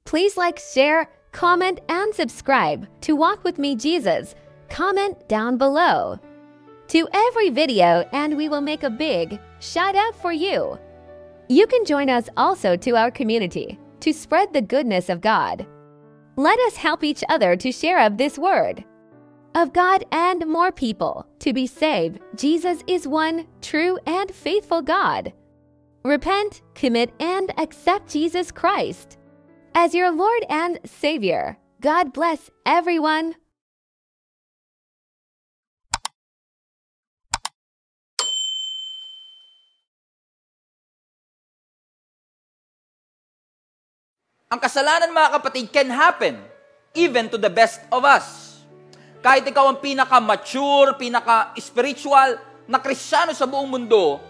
Please like, share, comment, and subscribe to Walk With Me Jesus. Comment down below to every video and we will make a big shout out for you. You can join us also to our community to spread the goodness of God. Let us help each other to share of this word of God and more people to be saved. Jesus is one true and faithful God. Repent, commit, and accept Jesus Christ as your Lord and Savior. God bless everyone. Ang kasalanan, mga kapatid, can happen even to the best of us. Kahit ikaw ang pinaka-mature, pinaka-spiritual na Kristiyano sa buong mundo,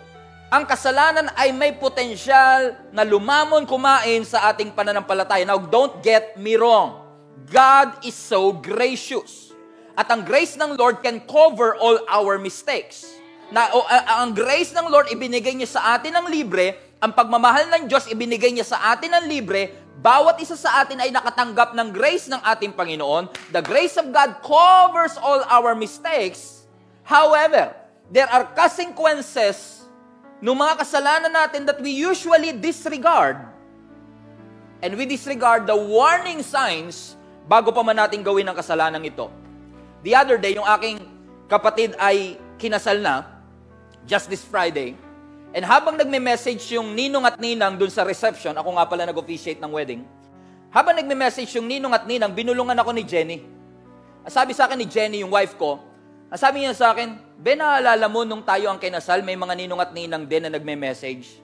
ang kasalanan ay may potensyal na lumamon, kumain sa ating pananampalataya. Now, don't get me wrong. God is so gracious. At ang grace ng Lord can cover all our mistakes. Ang grace ng Lord, ibinigay niya sa atin ng libre. Ang pagmamahal ng Diyos, ibinigay niya sa atin ng libre. Bawat isa sa atin ay nakatanggap ng grace ng ating Panginoon. The grace of God covers all our mistakes. However, there are consequences ng mga kasalanan natin that we usually disregard. And we disregard the warning signs bago pa man natin gawin ang kasalanan ito. The other day, yung aking kapatid ay kinasal na, just this Friday. And habang nagme-message yung ninong at ninang dun sa reception, ako nga pala nag-officiate ng wedding, habang nagme-message yung ninong at ninang, binulungan ako ni Jenny. Sabi sa akin ni Jenny, yung wife ko, sabi niya sa akin, Ben, naalala mo nung tayo ang kinasal, may mga ninong at ninang din na nagme-message.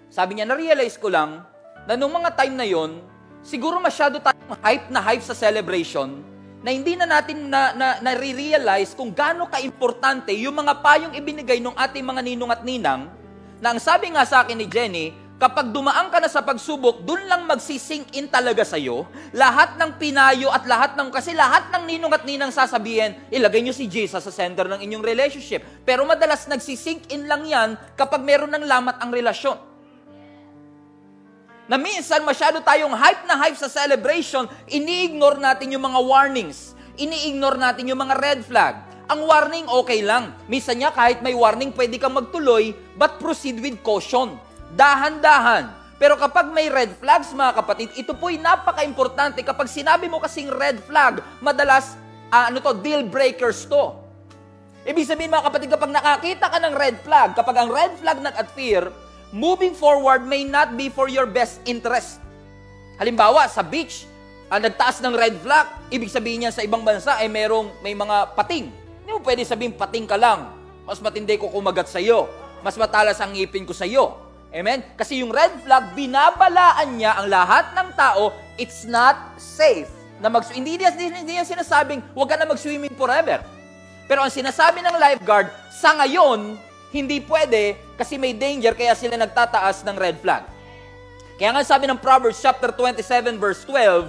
Sabi niya, na-realize ko lang na nung mga time na yon, siguro masyado tayong hype sa celebration na hindi na natin na-realize kung gaano ka-importante yung mga payong ibinigay ng ating mga ninong at ninang. Na ang sabi nga sa akin ni Jenny, kapag dumaan ka na sa pagsubok, dun lang magsisink in talaga sa'yo, lahat ng pinayo at kasi lahat ng ninong at ninang sasabihin, ilagay nyo si Jesus sa center ng inyong relationship. Pero madalas nagsisink in lang yan kapag meron ng lamat ang relasyon. Na minsan masyado tayong hype sa celebration, ini-ignore natin yung mga warnings, ini-ignore natin yung mga red flag. Ang warning, okay lang. Minsan niya, kahit may warning, pwede kang magtuloy, but proceed with caution. Dahan-dahan. Pero kapag may red flags, mga kapatid, ito po'y napaka-importante. Kapag sinabi mo kasing red flag, madalas, deal breakers to. Ibig sabihin, mga kapatid, kapag nakakita ka ng red flag, kapag ang red flag nag-appear, moving forward may not be for your best interest. Halimbawa, sa beach, nagtaas ng red flag, ibig sabihin niya sa ibang bansa, may mga pating. Hindi mo pwede sabihin, pating ka lang. Mas matindi ko kumagat sa'yo. Mas matalas ang ngipin ko sa'yo. Amen? Kasi yung red flag, binabalaan niya ang lahat ng tao, it's not safe. Hindi niya sinasabing, huwag ka na mag-swimming forever. Pero ang sinasabi ng lifeguard, sa ngayon, hindi pwede kasi may danger, kaya sila nagtataas ng red flag. Kaya nga sabi ng Proverbs chapter 27 verse 12,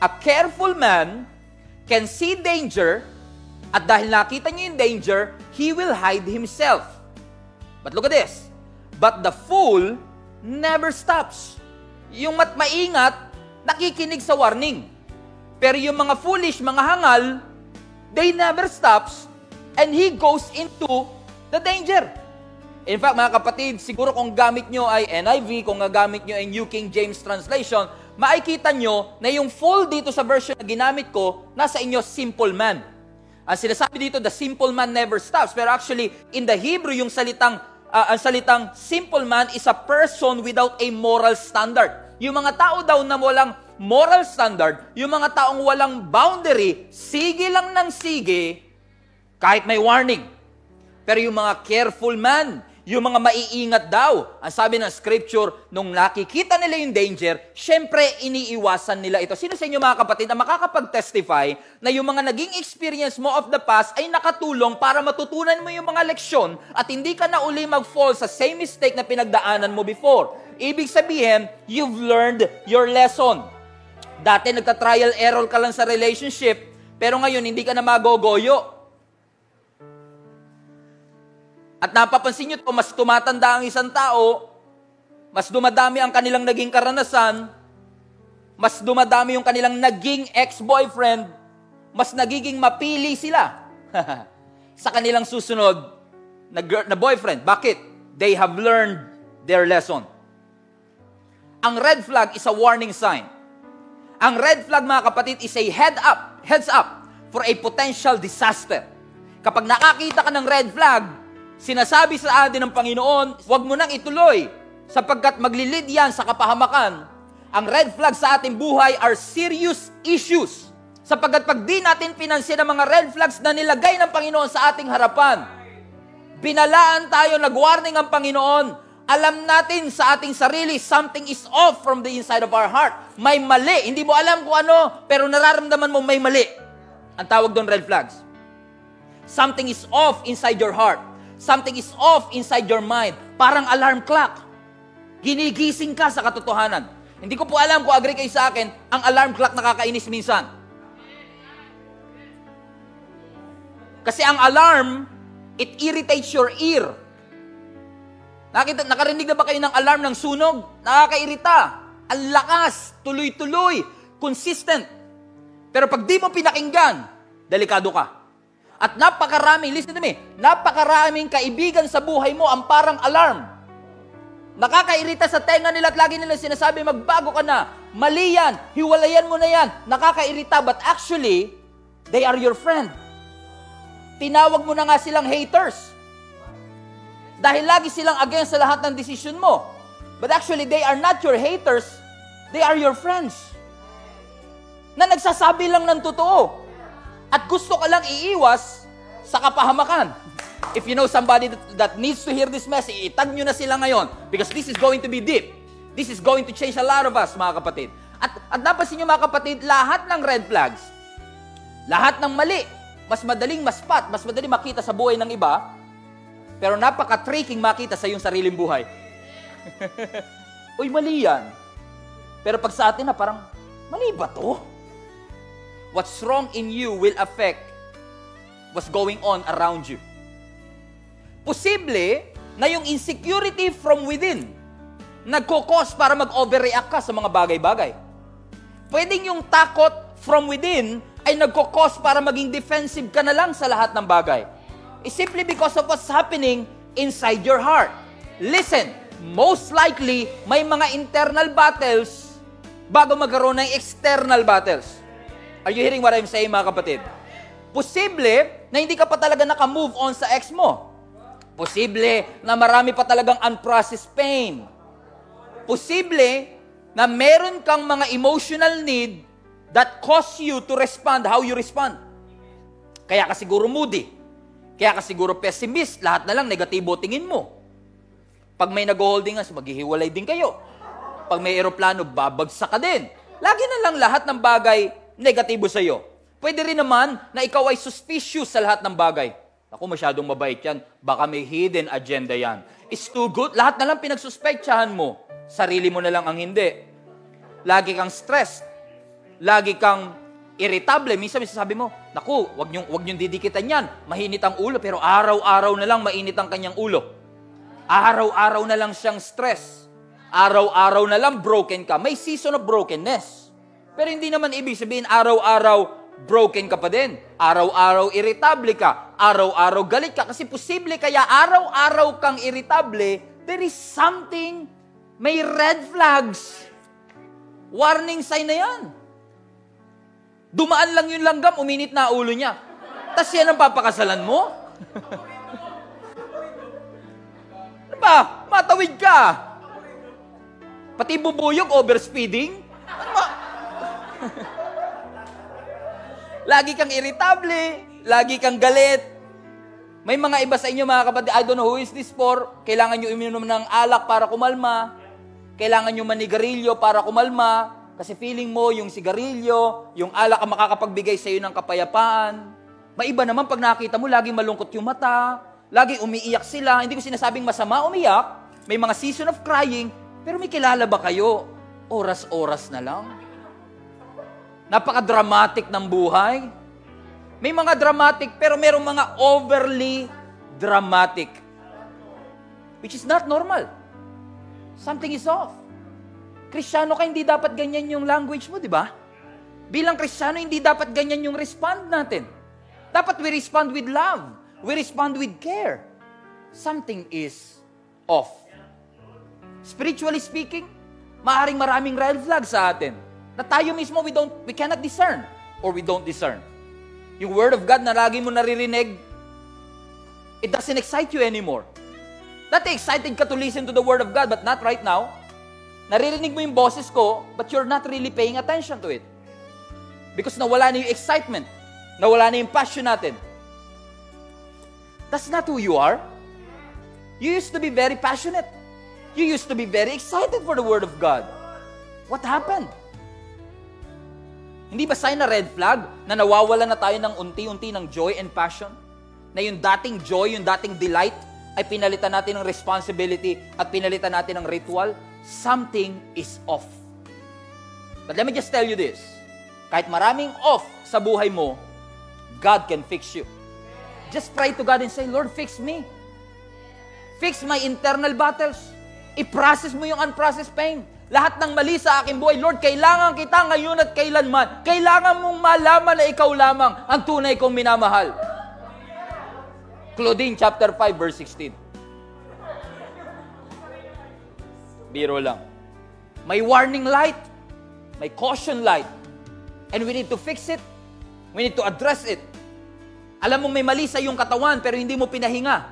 a careful man can see danger, at dahil nakita niya yung danger, he will hide himself. But look at this. But the fool never stops. Yung maingat, nakikinig sa warning. Pero yung mga foolish, mga hangal, they never stops and he goes into the danger. In fact, mga kapatid, siguro kung gamit nyo ay NIV, kung gamit nyo ay New King James Translation, makikita nyo na yung full dito sa version na ginamit ko, nasa inyo, simple man. Ang sinasabi dito, the simple man never stops. Pero actually, in the Hebrew, yung ang salitang simple man is a person without a moral standard. Yung mga tao daw na walang moral standard, yung mga taong walang boundary, sige lang ng sige, kahit may warning. Pero yung mga careful man, yung mga maiingat daw, ang sabi ng scripture, nung nakikita nila yung danger, syempre iniiwasan nila ito. Sino sa inyo, mga kapatid, na makakapag-testify na yung mga naging experience mo of the past ay nakatulong para matutunan mo yung mga leksyon at hindi ka na uli mag-fall sa same mistake na pinagdaanan mo before. Ibig sabihin, you've learned your lesson. Dati nagta-trial error ka lang sa relationship, pero ngayon hindi ka na magogoyo. At napapansin nyo ito, mas tumatanda ang isang tao, mas dumadami ang kanilang naging karanasan, mas dumadami yung kanilang naging ex-boyfriend, mas nagiging mapili sila sa kanilang susunod na boyfriend. Bakit? They have learned their lesson. Ang red flag is a warning sign. Ang red flag, mga kapatid, is a heads up for a potential disaster. Kapag nakakita ka ng red flag, sinasabi sa atin ng Panginoon, huwag mo nang ituloy sapagkat maglilid yan sa kapahamakan. Ang red flag sa ating buhay are serious issues. Sapagkat pag di natin pinansin ang mga red flags na nilagay ng Panginoon sa ating harapan, binalaan tayo, nag-warning ang Panginoon, alam natin sa ating sarili, something is off from the inside of our heart. May mali. Hindi mo alam kung ano, pero nararamdaman mo may mali. Ang tawag doon red flags. Something is off inside your heart. Something is off inside your mind. Parang alarm clock. Ginigising ka sa katotohanan. Hindi ko po alam kung agree kayo sa akin, ang alarm clock nakakainis minsan. Kasi ang alarm, it irritates your ear. Nakarinig na ba kayo ng alarm ng sunog? Nakakairita. Ang lakas, tuloy-tuloy, consistent. Pero pag di mo pinakinggan, delikado ka. At listen to me, napakaraming kaibigan sa buhay mo ang parang alarm. Nakakairita sa tenga nila at lagi nila sinasabi, magbago ka na. Mali yan, hiwalayan mo na yan. Nakakairita, but actually, they are your friend. Tinawag mo na nga silang haters. Dahil lagi silang against sa lahat ng desisyon mo. But actually, they are not your haters. They are your friends. Na nagsasabi lang ng totoo. At gusto ka lang iiwas sa kapahamakan. If you know somebody that needs to hear this message, itag nyo na sila ngayon. Because this is going to be deep. This is going to change a lot of us, mga kapatid. At napansin nyo, mga kapatid, lahat ng red flags, lahat ng mali, mas madaling mas madaling makita sa buhay ng iba, pero napaka-tricking makita sa iyong sariling buhay. Uy, mali yan. Pero pag sa atin na parang, mali ba to? What's wrong in you will affect what's going on around you. Posible na yung insecurity from within nagkukos para mag-overreact ka sa mga bagay-bagay. Pwedeng yung takot from within ay nagkukos para maging defensive ka na lang sa lahat ng bagay. It's simply because of what's happening inside your heart. Listen, most likely, may mga internal battles bago magkaroon ng external battles. Are you hearing what I'm saying, mga kapatid? Posible na hindi ka pa talaga naka-move on sa ex mo. Posible na marami pa talagang unprocessed pain. Posible na meron kang mga emotional need that cause you to respond how you respond. Kaya ka siguro moody. Kaya ka siguro pessimist, lahat na lang negatibo tingin mo. Pag may nag-holding hands, maghihiwalay din kayo. Pag may eroplano, babagsak ka din. Lagi na lang lahat ng bagay negatibo sa iyo. Pwede rin naman na ikaw ay suspicious sa lahat ng bagay. Ako, masyadong mabait yan. Baka may hidden agenda yan. It's too good. Lahat na lang pinagsuspektsahan mo. Sarili mo na lang ang hindi. Lagi kang stressed. Lagi kang irritable. Minsan sabi mo, naku, wag niyong didikitan yan. Mahinit ang ulo, pero araw-araw na lang mainit ang kanyang ulo. Araw-araw na lang siyang stress. Araw-araw na lang broken ka. May season of brokenness. Pero hindi naman ibig sabihin araw-araw broken ka pa din. Araw-araw irritable ka. Araw-araw galit ka. Kasi posible kaya araw-araw kang irritable, there is something, may red flags. Warning sign na yan. Dumaan lang yung langgam, uminit na ulo niya. Tas yan ang papakasalan mo? Ano ba? Matawid ka. Pati bubuyog, overspeeding. Ano ba? Lagi kang irritable, lagi kang galit. May mga iba sa inyo, mga kapatid, I don't know who is this for. Kailangan nyo uminom ng alak para kumalma. Kailangan nyo manigarilyo para kumalma. Kasi feeling mo, yung sigarilyo, yung alak ang makakapagbigay sa iyo ng kapayapaan. May iba naman, pag nakita mo, laging malungkot yung mata, lagi umiiyak sila. Hindi ko sinasabing masama umiyak. May mga season of crying, pero may kilala ba kayo? Oras-oras na lang. Napaka-dramatic ng buhay. May mga dramatic, pero merong mga overly dramatic. Which is not normal. Something is off. Kristiyano ka, hindi dapat ganyan yung language mo, di ba? Bilang Kristiyano, hindi dapat ganyan yung respond natin. Dapat we respond with love. We respond with care. Something is off. Spiritually speaking, maaaring maraming red flags sa atin na tayo mismo we cannot discern or we don't discern. Yung Word of God na lagi mo naririnig, it doesn't excite you anymore. Dati excited ka to listen to the Word of God, but not right now. Naririnig mo yung boses ko, but you're not really paying attention to it. Because nawala na yung excitement. Nawala na yung passion natin. That's not who you are. You used to be very passionate. You used to be very excited for the Word of God. What happened? Hindi ba sign na red flag na nawawala na tayo ng unti-unti ng joy and passion? Na yung dating joy, yung dating delight, ay pinalitan natin ng responsibility at pinalitan natin ng ritual? Something is off. But let me just tell you this. Kahit maraming off sa buhay mo, God can fix you. Just pray to God and say, Lord, fix me. Fix my internal battles. I-process mo yung unprocessed pain. Lahat ng mali sa aking buhay, Lord, kailangan kita ngayon at kailanman. Kailangan mong malaman na ikaw lamang ang tunay kong minamahal. Claudine chapter 5 verse 16. Biro lang. May warning light. May caution light. And we need to fix it. We need to address it. Alam mo may mali sa iyong katawan pero hindi mo pinahinga.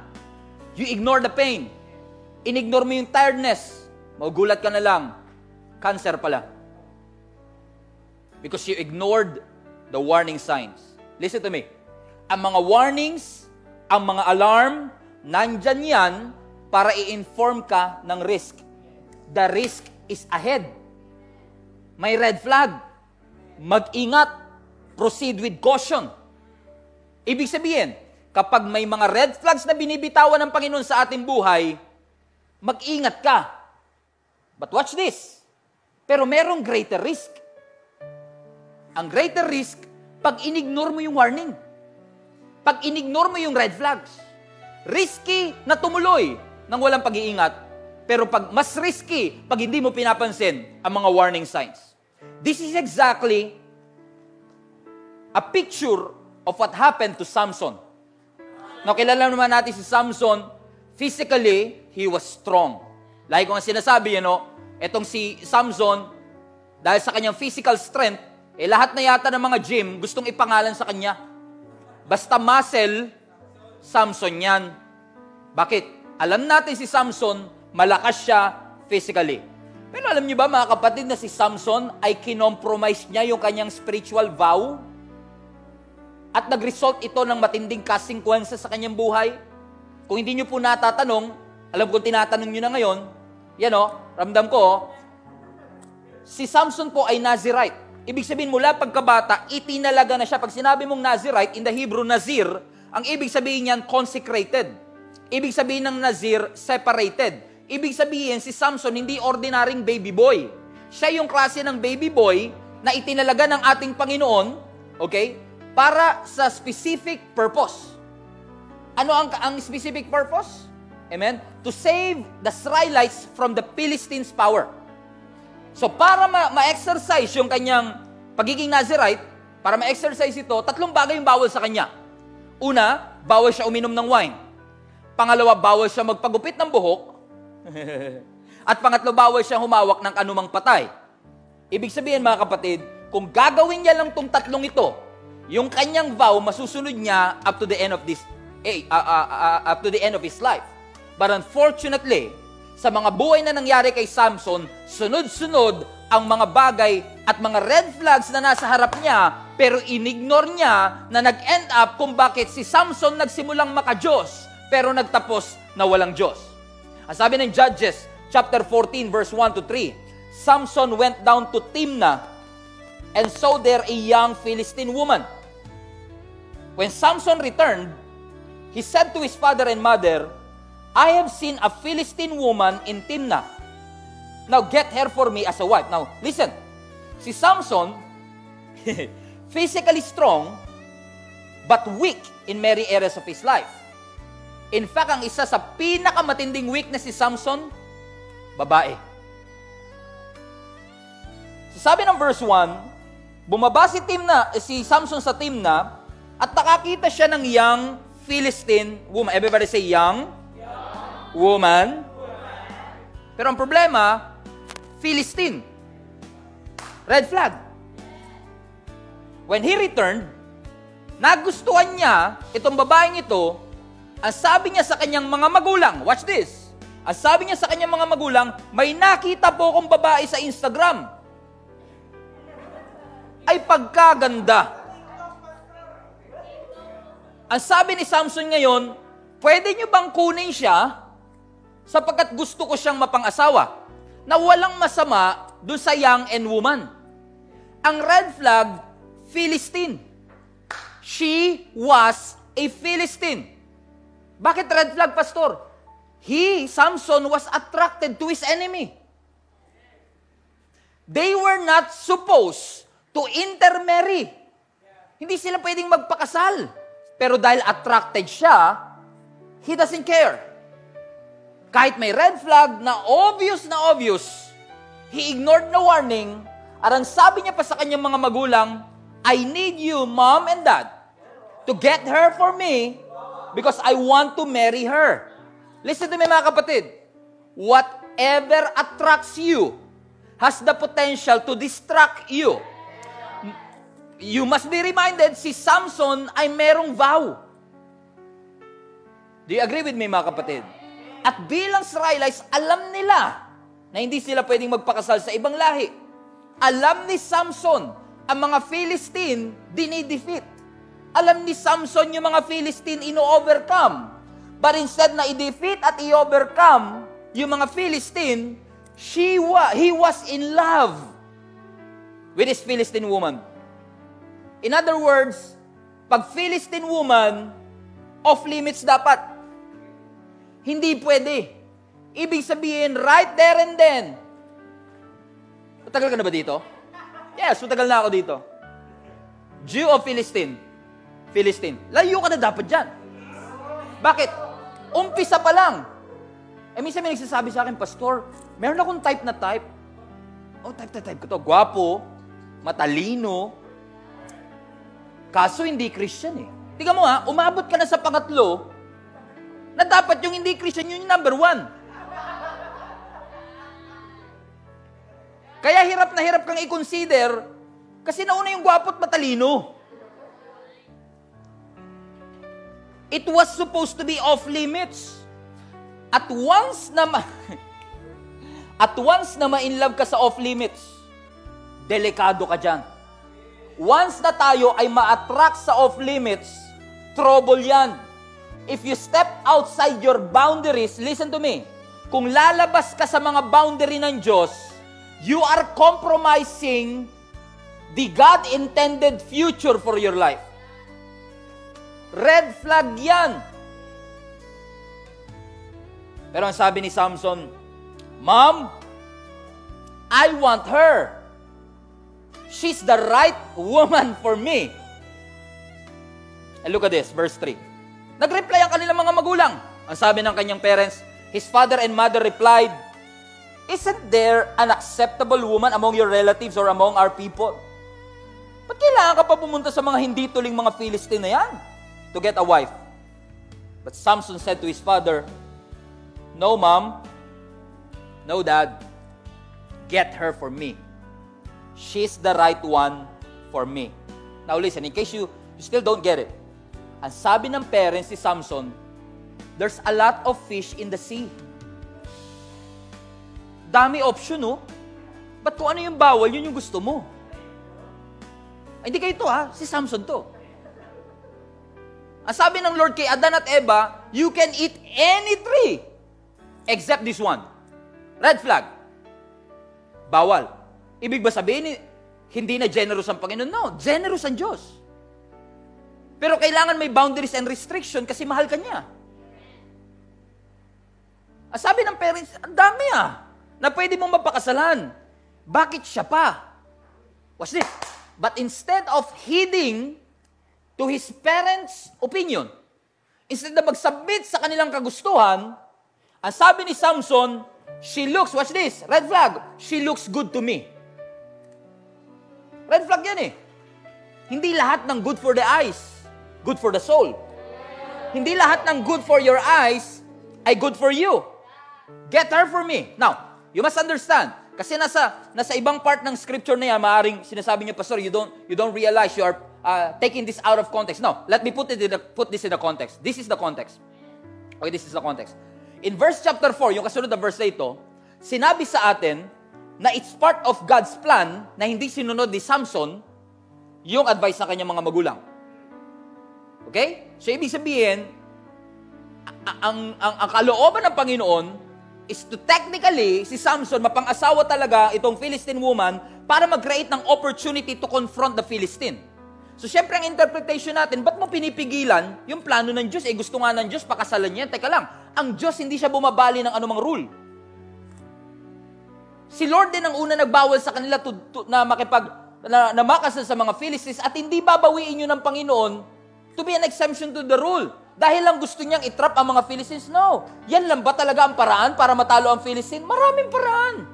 You ignore the pain. Inignore mo yung tiredness. Magugulat ka na lang. Cancer pala. Because you ignored the warning signs. Listen to me. Ang mga warnings, ang mga alarm, nandyan yan para i-inform ka ng risk. The risk is ahead. May red flag. Mag-ingat. Proceed with caution. Ibig sabihin, kapag may mga red flags na binibitawan ng Panginoon sa ating buhay, mag-ingat ka. But watch this. Pero merong greater risk. Ang greater risk, pag inignore mo yung warning. Pag inignore mo yung red flags. Risky na tumuloy ng walang pag-iingat. Pero mas risky pag hindi mo pinapansin ang mga warning signs. This is exactly a picture of what happened to Samson. Now, kilala naman natin si Samson, physically, he was strong. Like ko nga sinasabi, etong si Samson, dahil sa kanyang physical strength, lahat na yata ng mga gym, gustong ipangalan sa kanya. Basta muscle, Samson yan. Bakit? Alam natin si Samson, malakas siya physically. Pero alam niyo ba mga kapatid na si Samson ay kinompromise niya yung kanyang spiritual vow? At nag-result ito ng matinding consequences sa kanyang buhay? Kung hindi niyo po natatanong, alam ko tinatanong niyo na ngayon, ramdam ko, si Samson po ay Nazirite. Ibig sabihin mula pagkabata, itinalaga na siya. Pag sinabi mong Nazirite, in the Hebrew, Nazir, ang ibig sabihin niyan, consecrated. Ibig sabihin ng Nazir, separated. Ibig sabihin, si Samson hindi ordinaryong baby boy. Siya yung klase ng baby boy na itinalaga ng ating Panginoon, okay, para sa specific purpose. Ano ang specific purpose? Amen? To save the Israelites from the Philistines' power. So para ma-exercise yung kanyang pagiging Nazirite, para ma-exercise ito, 3 bagay yung bawal sa kanya. Una, bawal siya uminom ng wine. Pangalawa, bawal siya magpagupit ng buhok. At pangatlo, bawal siya humawak ng anumang patay. Ibig sabihin mga kapatid, kung gagawin niya lang tong 3 ito, yung kanyang vow masusunod niya up to the end of his life. But unfortunately, sa mga buhay na nangyari kay Samson, sunod-sunod ang mga bagay at mga red flags na nasa harap niya, pero inignore niya na nag-end up kung bakit si Samson nagsimulang maka-Diyos, pero nagtapos na walang Diyos. Ang sabi ng Judges, chapter 14, verse 1 to 3, Samson went down to Timnah and saw there a young Philistine woman. When Samson returned, he said to his father and mother, I have seen a Philistine woman in Timnah. Now get her for me as a wife. Now, listen. Si Samson, physically strong, but weak in many areas of his life. In fact, ang isa sa pinakamatinding weakness si Samson, babae. Sabi ng verse 1, bumaba si Samson sa Timna at nakakita siya ng young Philistine woman. Everybody say young woman. Pero ang problema, Philistine. Red flag. When he returned, nagustuhan niya itong babaeng ito. Ang sabi niya sa kanyang mga magulang, watch this. Ang sabi niya sa kanyang mga magulang, may nakita po akong babae sa Instagram. Ay pagkaganda. Ang sabi ni Samson ngayon, pwede niyo bang kunin siya sapagkat gusto ko siyang mapang-asawa na walang masama doon sa young and woman. Ang red flag, Philistine. She was a Philistine. Bakit red flag, Pastor? Samson was attracted to his enemy. They were not supposed to intermarry. Hindi sila pwedeng magpakasal. Pero dahil attracted siya, he doesn't care. Kahit may red flag na obvious, he ignored the warning, at ang sabi niya pa sa kanyang mga magulang, I need you, mom and dad, to get her for me because I want to marry her. Listen to me mga kapatid. Whatever attracts you has the potential to distract you. You must be reminded, si Samson ay merong vow. Do you agree with me mga kapatid? At bilang Israelites, alam nila na hindi sila pwedeng magpakasal sa ibang lahi. Alam ni Samson, ang mga Philistine, dinidefeat. Alam ni Samson yung mga Philistine ino-overcome. But instead na i-defeat at i-overcome yung mga Philistine, he was in love with this Philistine woman. In other words, pag Philistine woman, off-limits dapat. Hindi pwede. Ibig sabihin, right there and then. Matagal ka na ba dito? Yes, matagal na ako dito. Jew of Philistine. Philistine. Layo ka na dapat dyan. Bakit? Umpisa pa lang. Minsan may nagsasabi sa akin, Pastor, meron akong type na type. Oh, type ko to. Gwapo, matalino, kaso hindi Christian eh. Tingnan mo ha, umabot ka na sa pangatlo, na dapat yung hindi Christian, yun yung number 1. Kaya hirap na hirap kang i-consider, kasi nauna yung gwapo at matalino. It was supposed to be off limits. At once na ma-inlove ka sa off limits, delikado ka dyan. Once na tayo ay ma-attract sa off-limits, trouble yan. If you step outside your boundaries, listen to me, kung lalabas ka sa mga boundary ng Diyos, you are compromising the God-intended future for your life. Red flag yan. Pero ang sabi ni Samson, Mom, I want her. She's the right woman for me. And look at this, verse 3. Nag-reply ang kanilang mga magulang. Ang sabi ng kanyang parents, his father and mother replied, Isn't there an acceptable woman among your relatives or among our people? Ba't kailangan ka pa pumunta sa mga hindi tuling mga Philistine na yan to get a wife? But Samson said to his father, No, Mom. No, Dad. Get her for me. She's the right one for me. Now listen, in case you still don't get it. Ang sabi ng parents si Samson, there's a lot of fish in the sea. Dami option, no? Ba't kung ano yung bawal, yun yung gusto mo? Ay, hindi kayo to, ha? Si Samson to. Ang sabi ng Lord kay Adan at Eva, you can eat any tree except this one. Red flag. Bawal. Ibig ba sabihin, hindi na generous ang Panginoon? No, generous ang Diyos. Pero kailangan may boundaries and restriction kasi mahal ka niya. Sabi ng parents, ang dami na pwede mong mapakasalan. Bakit siya pa? Watch this. But instead of heeding to his parents' opinion, instead na mag-submit sa kanilang kagustuhan, ang sabi ni Samson, she looks, watch this, red flag, she looks good to me. Red flag yan eh. Hindi lahat ng good for the eyes, good for the soul. Hindi lahat ng good for your eyes ay good for you. Get her for me. Now, you must understand, kasi nasa ibang part ng scripture na yan, maaaring sinasabi niyo, Pastor, you don't realize you are taking this out of context. No, let me put this in the context. This is the context. Okay, this is the context. In verse chapter 4, yung kasunod na verse na ito, sinabi sa atin na it's part of God's plan na hindi sinunod ni Samson yung advice ng kanyang mga magulang. Okay? So, ibig sabihin, ang kalooban ng Panginoon is to technically, si Samson, mapang-asawa talaga itong Philistine woman para mag-create ng opportunity to confront the Philistine. So, syempre, ang interpretation natin, ba't mo pinipigilan yung plano ng Diyos? Gusto nga ng Diyos, pakasalan niya. Teka lang, ang Diyos hindi siya bumabali ng anumang rule. Si Lord din ang una nagbawal sa kanila na makasal sa mga Philistines at hindi babawiin yun ng Panginoon to be an exemption to the rule. Dahil lang gusto niyang itrap ang mga Philistines? No. Yan lang ba talaga ang paraan para matalo ang Philistine? Maraming paraan.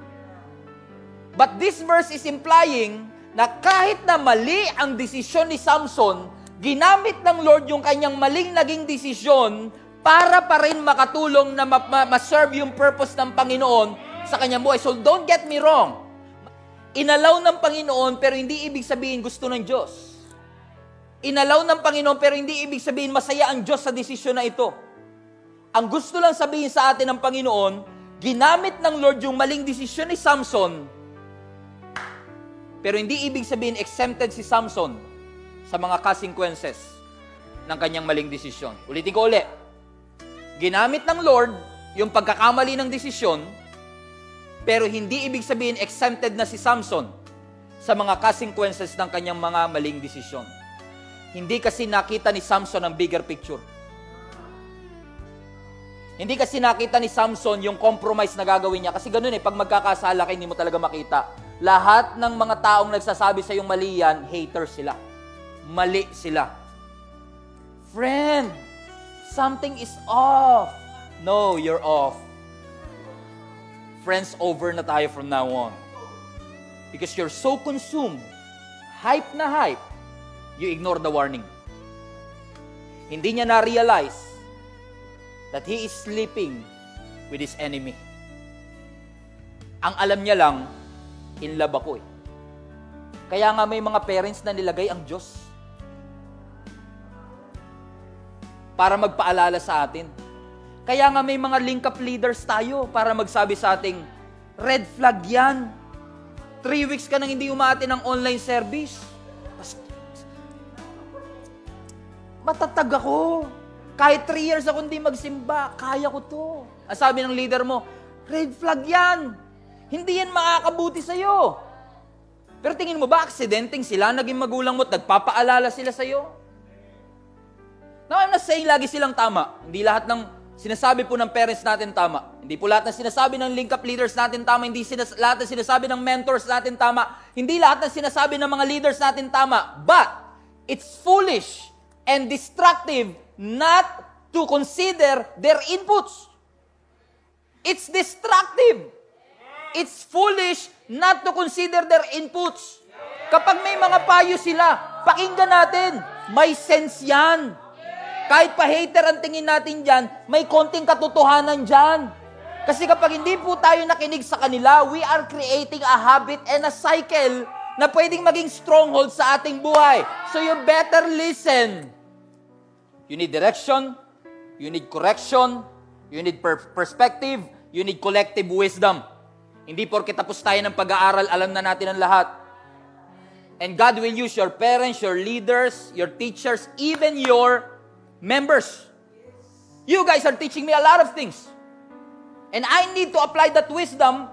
But this verse is implying na kahit na mali ang desisyon ni Samson, ginamit ng Lord yung kanyang maling naging desisyon para pa rin makatulong na ma-serve yung purpose ng Panginoon sa kanyang buhay. So don't get me wrong. Inalaw ng Panginoon pero hindi ibig sabihin gusto ng Diyos. Inalaw ng Panginoon pero hindi ibig sabihin masaya ang Diyos sa desisyon na ito. Ang gusto lang sabihin sa atin ng Panginoon, ginamit ng Lord yung maling desisyon ni Samson, pero hindi ibig sabihin exempted si Samson sa mga consequences ng kanyang maling desisyon. Ulitin ko ulit. Ginamit ng Lord yung pagkakamali ng desisyon, pero hindi ibig sabihin exempted na si Samson sa mga consequences ng kanyang mga maling desisyon. Hindi kasi nakita ni Samson ang bigger picture. Hindi kasi nakita ni Samson yung compromise na gagawin niya. Kasi ganun pag magkakasala ka, hindi mo talaga makita. Lahat ng mga taong nagsasabi sa yung mali yan, haters sila. Mali sila. Friend, something is off. No, you're off. Friends, over na tayo from now on. Because you're so consumed, hype na hype, you ignore the warning. Hindi niya na-realize that he is sleeping with his enemy. Ang alam niya lang, in love ako Kaya nga may mga parents na nilagay ang Diyos para magpaalala sa atin. Kaya nga may mga link-up leaders tayo para magsabi sa ating, red flag yan. 3 weeks ka nang hindi umaattend ng online service. Matatag ako. Kahit 3 years ako hindi magsimba, kaya ko to. Ang sabi ng leader mo, red flag yan. Hindi yan makakabuti sa'yo. Pero tingin mo ba, aksidenteng sila, naging magulang mo at nagpapaalala sila sa'yo? Now, I'm not saying lagi silang tama. Hindi lahat ng sinasabi po ng parents natin tama. Hindi po lahat ng sinasabi ng link-up leaders natin tama. Hindi lahat ng sinasabi ng mentors natin tama. Hindi lahat ng sinasabi ng mga leaders natin tama. But, it's foolish and destructive not to consider their inputs. It's destructive. It's foolish not to consider their inputs. Kapag may mga payo sila, pakinggan natin. May sense yan. Kahit pa hater ang tingin natin dyan, may konting katotohanan dyan. Kasi kapag hindi po tayo nakinig sa kanila, we are creating a habit and a cycle na pwedeng maging stronghold sa ating buhay. So you better listen. You need direction, you need correction, you need perspective, you need collective wisdom. Hindi porke tapos tayo ng pag-aaral, alam na natin ang lahat. And God will use your parents, your leaders, your teachers, even your members. You guys are teaching me a lot of things. And I need to apply that wisdom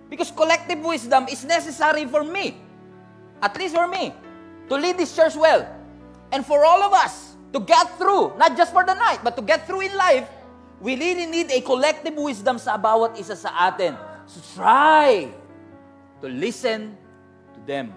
because collective wisdom is necessary for me. At least for me. To lead this church well. And for all of us to get through, not just for the night, but to get through in life, we really need a collective wisdom sa bawat isa sa atin. So try to listen to them.